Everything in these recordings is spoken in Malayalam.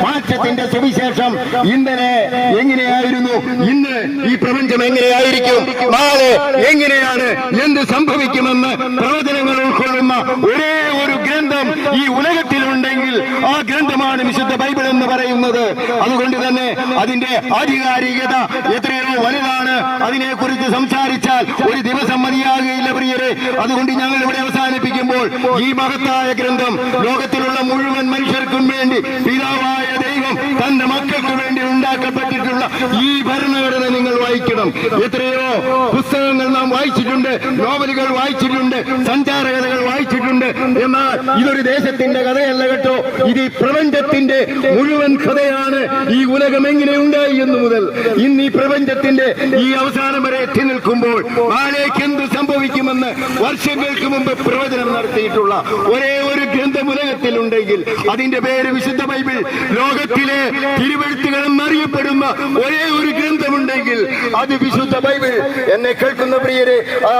മാറ്റത്തിന്റെ സുവിശേഷം ഇന്നലെ എങ്ങനെയായിരുന്നു, ഇന്ന് ഈ പ്രപഞ്ചം എങ്ങനെയായിരിക്കും, നാളെ എങ്ങനെയാണ്, എന്ത് സംഭവിക്കുമെന്ന് പ്രവചനങ്ങൾ ഉൾക്കൊള്ളുന്ന ഒരേ ഒരു ഗ്രന്ഥം ഈ ഉലകത്തിലുണ്ടെങ്കിൽ ആ ഗ്രന്ഥമാണ് വിശുദ്ധ ബൈബിൾ എന്ന് പറയുന്നത്. അതുകൊണ്ട് തന്നെ അതിന്റെ ആധികാരികത എത്രയോ വലുതാണ്. അതിനെക്കുറിച്ച് സംസാരിച്ചാൽ ഒരു ദിവസം മതിയാകുകയില്ല പ്രിയരെ. അതുകൊണ്ട് ഞങ്ങൾ ഇവിടെ അവസാനിപ്പിക്കുമ്പോൾ ഈ മഹത്തായ ഗ്രന്ഥം ലോകത്തിലുള്ള മുഴുവൻ മനുഷ്യർക്കും വേണ്ടി പിതാവായ ദൈവം തന്റെ മക്കൾക്ക് വേണ്ടി ഉണ്ടാക്കപ്പെട്ടിട്ടുള്ള ഈ ഭരണഘടന നിങ്ങൾ വായിക്കണം. എത്രയോ പുസ്തകങ്ങൾ നാം വായിച്ചിട്ടുണ്ട്, നോവലുകൾ വായിച്ചിട്ടുണ്ട്, സഞ്ചാരകഥകൾ വായിച്ചിട്ടുണ്ട്. എന്നാൽ ഇതൊരു ദേശത്തിന്റെ കഥയല്ല കേട്ടോ, ഇത് ഈ പ്രപഞ്ചത്തിന്റെ മുഴുവൻ കഥയാണ്. ഈ ഉലകം എങ്ങനെ ഉണ്ടായി എന്ന് മുതൽ ഇന്ന് ഈ പ്രപഞ്ചത്തിന്റെ ഈ അവസാനം വരെ എത്തി നിൽക്കുമ്പോൾ നാളേക്ക് എന്ത് സംഭവിക്കുമെന്ന് വർഷങ്ങൾക്ക് മുമ്പ് പ്രവചനം നടത്തിയിട്ടുള്ള ഒരേ ഒരു ഗ്രന്ഥം ഉലകത്തിലുണ്ടെങ്കിൽ അതിന്റെ പേര് വിശുദ്ധ ബൈബിൾ. ലോകത്തിലെ തിരുവെഴുത്തുകളെന്ന് അറിയപ്പെടുന്ന ഒരേ ഒരു ഗ്രന്ഥമുണ്ടെങ്കിൽ അത് വിശുദ്ധ ബൈബിൾ. എന്നെ കേൾക്കുന്ന പ്രിയരെ, ആ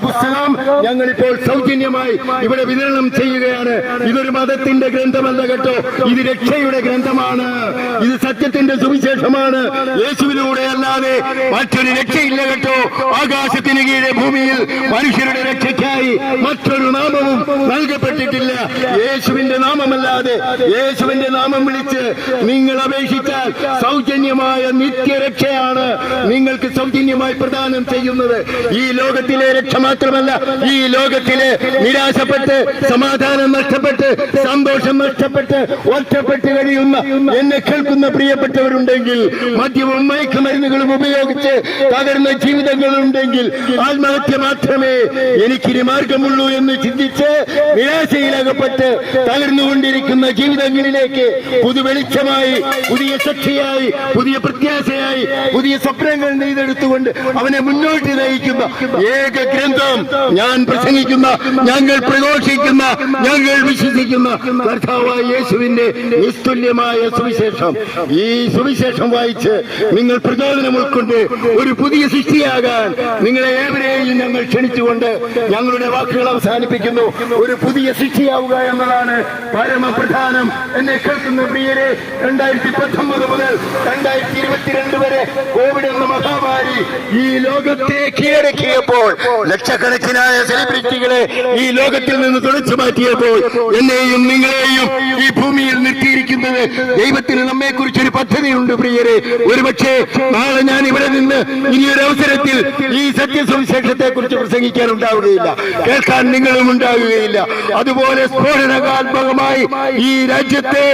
പുസ്തകം ഞങ്ങളിപ്പോൾ സൗജന്യമായി ഇവിടെ വിതരണം ചെയ്യുകയാണ്. ഇതൊരു മതത്തിന്റെ ഗ്രന്ഥമല്ല കേട്ടോ, ഇത് രക്ഷയുടെ ഗ്രന്ഥമാണ്. ഇത് സത്യത്തിന്റെ സുവിശേഷമാണ്. യേശുവിലൂടെ അല്ലാതെ മറ്റൊരു രക്ഷയില്ല കേട്ടോ. ആകാശത്തിന് കീഴെ ഭൂമിയിൽ മനുഷ്യരുടെ രക്ഷയ്ക്കായി മറ്റൊരു നാമവും നൽകപ്പെട്ടിട്ടില്ല. യേശുവിന്റെ നാമമല്ലാതെ, യേശുവിന്റെ നാമം വിളിച്ച് നിങ്ങൾ അപേക്ഷിച്ചാൽ സൗജന്യമായ നിത്യരക്ഷയാണ് നിങ്ങൾക്ക് സൗജന്യമായി പ്രദാനം ചെയ്യുന്നത്. ഈ ലോകത്തിലെ രക്ഷ മാത്രമല്ല, ഈ ലോകത്തിലെ നിരാശപ്പെട്ട് സമാധാനം നഷ്ടപ്പെട്ട് സന്തോഷം നഷ്ടപ്പെട്ട് ഒറ്റപ്പെട്ട് കഴിയുന്ന എന്നെ കേൾക്കുന്ന പ്രിയപ്പെട്ടവരുണ്ടെങ്കിൽ, മദ്യവും മയക്കുമരുന്നുകളും ഉപയോഗിച്ച് തകർന്ന ജീവിതങ്ങളുണ്ടെങ്കിൽ, ആത്മഹത്യ മാത്രമേ എനിക്കിനി മാർഗമുള്ളൂ എന്ന് ചിന്തിച്ച് നിരാശയിലകപ്പെട്ട് തകർന്നുകൊണ്ടിരിക്കുന്ന ജീവിതങ്ങളിലേക്ക് പുതുവെളിച്ചമായി, പുതിയ ശക്തിയായി, പുതിയ പ്രത്യാശയായി, പുതിയ സ്വപ്നങ്ങൾ നെയ്തെടുത്തുകൊണ്ട് അവനെ മുന്നോട്ട് നയിക്കുന്ന ഏക ഗ്രന്ഥം ഞാൻ പ്രസംഗിക്കുന്ന, ഞങ്ങൾ പ്രഘോഷിക്കുന്ന, ഞങ്ങൾ വിശ്വസിക്കുന്ന കർത്താവായ യേശുവിന്റെ നിസ്തുല്യമായ സുവിശേഷം. ഈ സുവിശേഷം വായിച്ച് നിങ്ങൾ പ്രചോദനം ഉൾക്കൊണ്ട് ഒരു പുതിയ സൃഷ്ടിയാകാൻ നിങ്ങളെ ഏവരെയും ഞങ്ങൾ ക്ഷണിച്ചുകൊണ്ട് ഞങ്ങളുടെ വാക്കുകൾ അവസാനിപ്പിക്കുന്നു. ഒരു പുതിയ സൃഷ്ടിയാവുക എന്നതാണ് പരമപ്രധാനം. എന്നെ കേൾക്കുന്ന പ്രിയരെ, 2019 മുതൽ 2022 വരെ കോവിഡ് എന്ന മഹാമാരി ഈ ലോകത്തെ കീഴടക്കിയപ്പോൾ, ലക്ഷക്കണക്കിനായ സെലിബ്രിറ്റികളെ ഈ ലോകത്തിൽ നിന്ന് തുടച്ചു മാറ്റിയപ്പോൾ, എന്നെയും നിങ്ങളെയും ഈ ഭൂമിയിൽ നിർത്തിയിരിക്കുന്നത് ദൈവത്തിന് നമ്മെ കുറിച്ചൊരു പദ്ധതിയുണ്ട് പ്രിയരെ. ഒരുപക്ഷെ നാളെ ഞാൻ ഇവിടെ നിന്ന് ഇനിയൊരു അവസരത്തിൽ ഈ സത്യസുവിശേഷത്തെ കുറിച്ച് പ്രസംഗിക്കാൻ ഉണ്ടാവുകയില്ല, കേൾക്കാൻ നിങ്ങളും ഉണ്ടാവുകയില്ല. അതുപോലെ സ്ഫോടനാത്മകമായി ഈ രാജ്യത്തെ